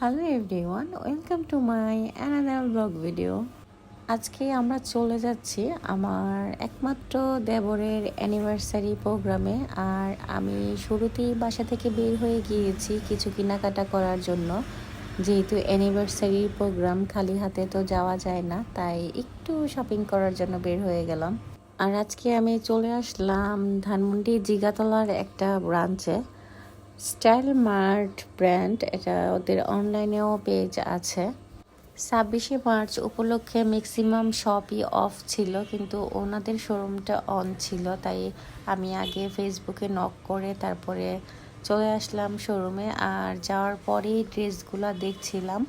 Hello everyone, welcome to my another blog video. আজকে আমরা চলে যাচ্ছি আমার একমাত্র দেবরের অ্যানিভার্সারি প্রোগ্রামে। আর আমি শুরুতেই বাসা থেকে বের হয়ে গিয়েছি কিছু কেনাকাটা করার জন্য, যেহেতু অ্যানিভার্সারি প্রোগ্রাম খালি হাতে তো যাওয়া যায় না, তাই একটু শপিং করার জন্য বের হয়ে গেলাম। আর আজকে আমি চলে আসলাম ধানমন্ডি জিগাতলার একটা ব্রাঞ্চে, স্টাইল মার্ট ব্র্যান্ড। এটা ওদের অনলাইনেও পেজ আছে। 26শে মার্চ উপলক্ষে ম্যাক্সিমাম শপই অফ ছিল, কিন্তু ওনাদের শোরুমটা অন ছিল, তাই আমি আগে ফেসবুকে নক করে তারপরে চলে আসলাম শোরুমে। আর যাওয়ার পরেই ড্রেসগুলো দেখছিলাম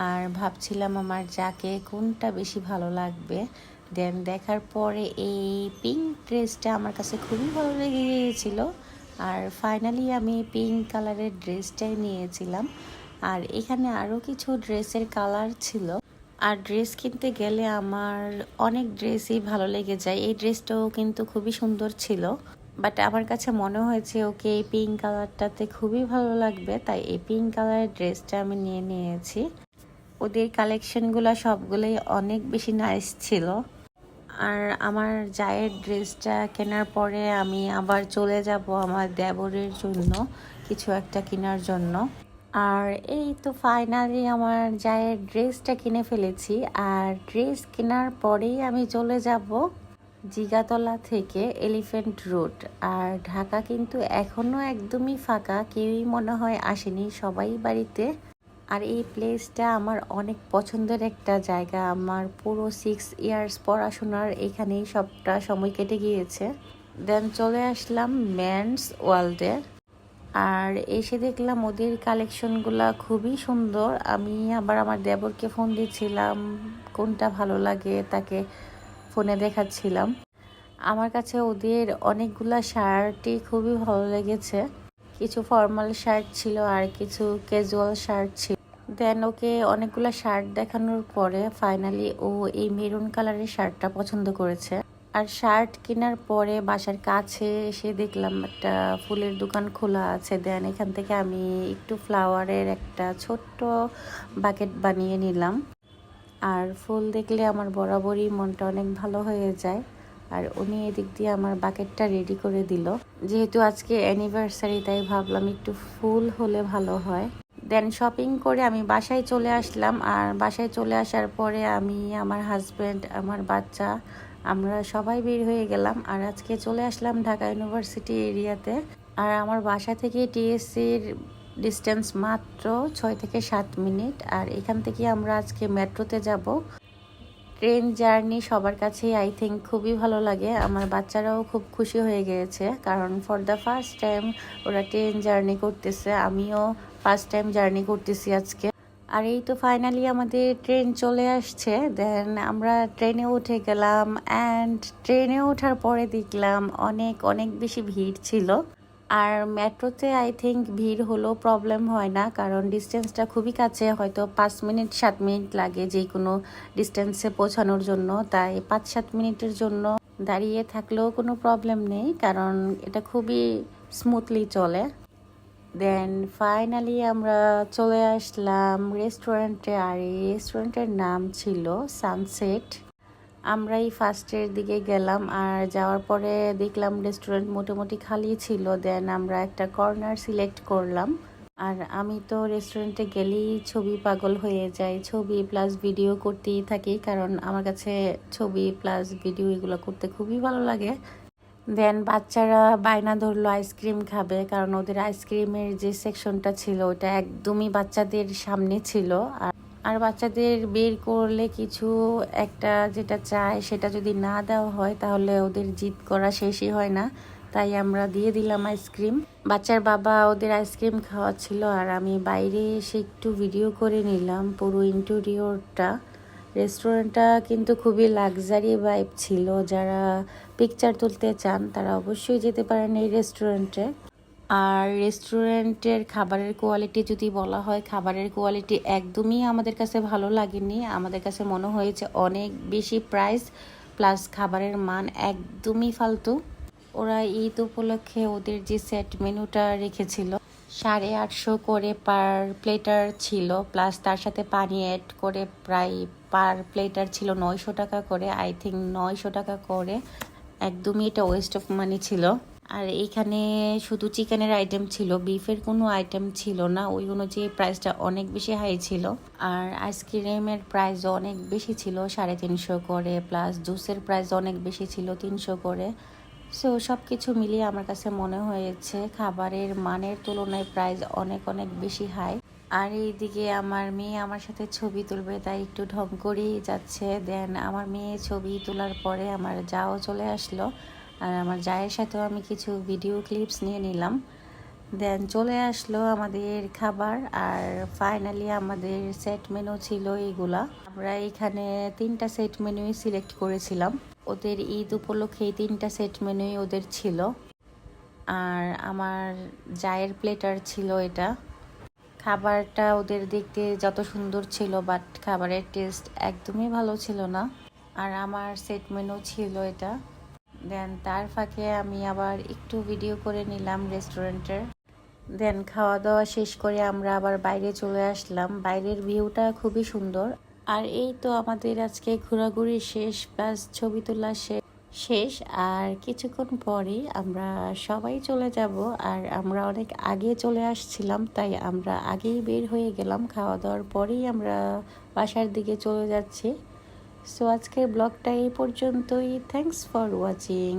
আর ভাবছিলাম আমার যাকে কোনটা বেশি ভালো লাগবে। দেন দেখার পরে এই পিঙ্ক ড্রেসটা আমার কাছে খুবই ভালো লেগে গিয়েছিল। আর ফাইনালি আমি পিঙ্ক কালারের ড্রেসটাই নিয়েছিলাম। আর এখানে আরও কিছু ড্রেসের কালার ছিল। আর ড্রেস কিনতে গেলে আমার অনেক ড্রেসই ভালো লেগে যায়। এই ড্রেসটাও কিন্তু খুবই সুন্দর ছিল, বাট আমার কাছে মনে হয়েছে ওকে এই পিঙ্ক কালারটাতে খুবই ভালো লাগবে, তাই এই পিঙ্ক কালারের ড্রেসটা আমি নিয়ে নিয়েছি। ওদের কালেকশনগুলো সবগুলোই অনেক বেশি নাইস ছিল। আর আমার জায়ের ড্রেসটা কেনার পরে আমি আবার চলে যাব আমার দেবরের জন্য কিছু একটা কেনার জন্য। আর এই তো ফাইনালি আমার জায়ের ড্রেসটা কিনে ফেলেছি। আর ড্রেস কেনার পরেই আমি চলে যাব জিগাতলা থেকে এলিফ্যান্ট রোড। আর ঢাকা কিন্তু এখনও একদমই ফাঁকা, কেউই মনে হয় আসেনি, সবাই বাড়িতে। আর এই প্লেসটা আমার অনেক পছন্দের একটা জায়গা। আমার পুরো 6 ইয়ার্স পড়াশোনার এখানেই সবটা সময় কেটে গিয়েছে। দেন চলে আসলাম মেন্স ওয়ার্ল্ডে। আর এসে দেখলাম ওদের কালেকশনগুলা খুবই সুন্দর। আমি আবার আমার দেবরকে ফোন দিচ্ছিলাম, কোনটা ভালো লাগে তাকে ফোনে দেখাচ্ছিলাম। আমার কাছে ওদের অনেকগুলা শার্টই খুবই ভালো লেগেছে। কিছু ফর্মাল শার্ট ছিল আর কিছু ক্যাজুয়াল শার্ট ছিল। দেন ওকে অনেকগুলো শার্ট দেখানোর পরে ফাইনালি ও এই মেরুন কালারের শার্টটা পছন্দ করেছে। আর শার্ট কেনার পরে বাসার কাছে এসে দেখলাম একটা ফুলের দোকান খোলা আছে। দেন এখান থেকে আমি একটু ফ্লাওয়ারের একটা ছোট্ট বাকেট বানিয়ে নিলাম। আর ফুল দেখলে আমার বরাবরই মনটা অনেক ভালো হয়ে যায়। আর উনি এদিক দিয়ে আমার বাকেটটা রেডি করে দিল। যেহেতু আজকে অ্যানিভার্সারি, তাই ভাবলাম একটু ফুল হলে ভালো হয়। দেন শপিং করে আমি বাসায় চলে আসলাম। আর বাসায় চলে আসার পরে আমি, আমার হাজব্যান্ড, আমার বাচ্চা, আমরা সবাই বের হয়ে গেলাম। আর আজকে চলে আসলাম ঢাকা ইউনিভার্সিটি এরিয়াতে। আর আমার বাসা থেকে টিএসসির ডিস্টেন্স মাত্র 6 থেকে 7 মিনিট। আর এখান থেকে আমরা আজকে মেট্রোতে যাব। ট্রেন জার্নি সবার কাছেই আই থিঙ্ক খুবই ভালো লাগে। আমার বাচ্চারাও খুব খুশি হয়ে গিয়েছে, কারণ ফর দ্য ফার্স্ট টাইম ওরা ট্রেন জার্নি করতেছে। আমিও ফার্স্ট টাইম জার্নি করতেছি আজকে। আর এই তো ফাইনালি আমাদের ট্রেন চলে আসছে। দেন আমরা ট্রেনে উঠে গেলাম। অ্যান্ড ট্রেনে ওঠার পরে দেখলাম অনেক অনেক বেশি ভিড় ছিল। আর মেট্রোতে আই থিঙ্ক ভিড় হলেও প্রবলেম হয় না, কারণ ডিস্টেন্সটা খুবই কাছে, হয়তো 5 মিনিট 7 মিনিট লাগে যে কোনো ডিস্টেন্সে পৌঁছানোর জন্য। তাই 5-7 মিনিটের জন্য দাঁড়িয়ে থাকলেও কোনো প্রবলেম নেই, কারণ এটা খুবই স্মুথলি চলে। দেন ফাইনালি আমরা চলে আসলাম রেস্টুরেন্টে। আর এই রেস্টুরেন্টের নাম ছিল সানসেট। আমরাই ফার্স্টের দিকে গেলাম। আর যাওয়ার পরে দেখলাম রেস্টুরেন্ট মোটামুটি খালি ছিল। দেন আমরা একটা কর্নার সিলেক্ট করলাম। আর আমি তো রেস্টুরেন্টে গেলেই ছবি পাগল হয়ে যাই, ছবি প্লাস ভিডিও করতেই থাকি, কারণ আমার কাছে ছবি প্লাস ভিডিও এগুলো করতে খুবই ভালো লাগে। দেন বাচ্চারা বায়না ধরলো আইসক্রিম খাবে, কারণ ওদের আইসক্রিমের যে সেকশনটা ছিল ওটা একদমই বাচ্চাদের সামনে ছিল। আর বাচ্চাদের বের করলে কিছু একটা যেটা চায় সেটা যদি না দেওয়া হয় তাহলে ওদের জিদ করা শেষই হয় না। তাই আমরা দিয়ে দিলাম আইসক্রিম। বাচ্চার বাবা ওদের আইসক্রিম খাওয়াচ্ছিল আর আমি বাইরে এসে একটু ভিডিও করে নিলাম পুরো ইন্টেরিয়রটা। রেস্টুরেন্টটা কিন্তু খুবই লাক্সারি ভাইব ছিল। যারা পিকচার তুলতে চান তারা অবশ্যই যেতে পারেন এই রেস্টুরেন্টে। আর রেস্টুরেন্টের খাবারের কোয়ালিটি যদি বলা হয়, খাবারের কোয়ালিটি একদমই আমাদের কাছে ভালো লাগেনি। আমাদের কাছে মনে হয়েছে অনেক বেশি প্রাইস, প্লাস খাবারের মান একদমই ফালতু। ওরা ঈদ উপলক্ষে ওদের যে সেট মেনুটা রেখেছিল, 850 করে পার প্লেটার ছিল, প্লাস তার সাথে পানি অ্যাড করে প্রায় পার প্লেটার ছিল 900 টাকা করে। আই থিঙ্ক 900 টাকা করে। একদমই এটা ওয়েস্ট অফ মানি ছিল। আর এইখানে শুধু চিকেনের আইটেম ছিল, বিফের কোনো আইটেম ছিল না। ওই অনুযায়ী প্রাইসটা অনেক বেশি হাই ছিল। আর আইসক্রিমের প্রাইসও অনেক বেশি ছিল, 350 করে, প্লাস জুসের প্রাইস অনেক বেশি ছিল, 300 করে। সো সব কিছু মিলিয়ে আমার কাছে মনে হয়েছে খাবারের মানের তুলনায় প্রাইস অনেক অনেক বেশি হাই। আর এইদিকে আমার মেয়ে আমার সাথে ছবি তুলবে, তাই একটু ঢং করেই যাচ্ছে। দেন আমার মেয়ে ছবি তোলার পরে আমার যাও চলে আসলো, আর আমার জায়ের সাথেও আমি কিছু ভিডিও ক্লিপস নিয়ে নিলাম। দেন চলে আসলো আমাদের খাবার। আর ফাইনালি আমাদের সেট মেনু ছিল এইগুলা। আমরা এখানে 3টা সেট মেনুই সিলেক্ট করেছিলাম। ওদের ঈদ উপলক্ষে এই 3টা সেট মেনুই ওদের ছিল। আর আমার জায়ের প্লেটার ছিল এটা। খাবারটা ওদের দেখতে যত সুন্দর ছিল, বাট খাবারের টেস্ট একদমই ভালো ছিল না। আর আমার সেট মেনু ছিল এটা। দেন তার ফাঁকে আমি আবার একটু ভিডিও করে নিলাম রেস্টুরেন্টের। দেন খাওয়া দাওয়া শেষ করে আমরা আবার বাইরে চলে আসলাম। বাইরের ভিউটা খুবই সুন্দর। আর এই তো আমাদের আজকে ঘোরাঘুরি শেষ, প্লাস ছবি তোলা শেষ। আর কিছুক্ষণ পরেই আমরা সবাই চলে যাব। আর আমরা অনেক আগে চলে আসছিলাম, তাই আমরা আগেই বের হয়ে গেলাম। খাওয়া দাওয়ার পরেই আমরা বাসার দিকে চলে যাচ্ছি। সো আজকের ব্লগটা এই পর্যন্তই। Thanks for watching.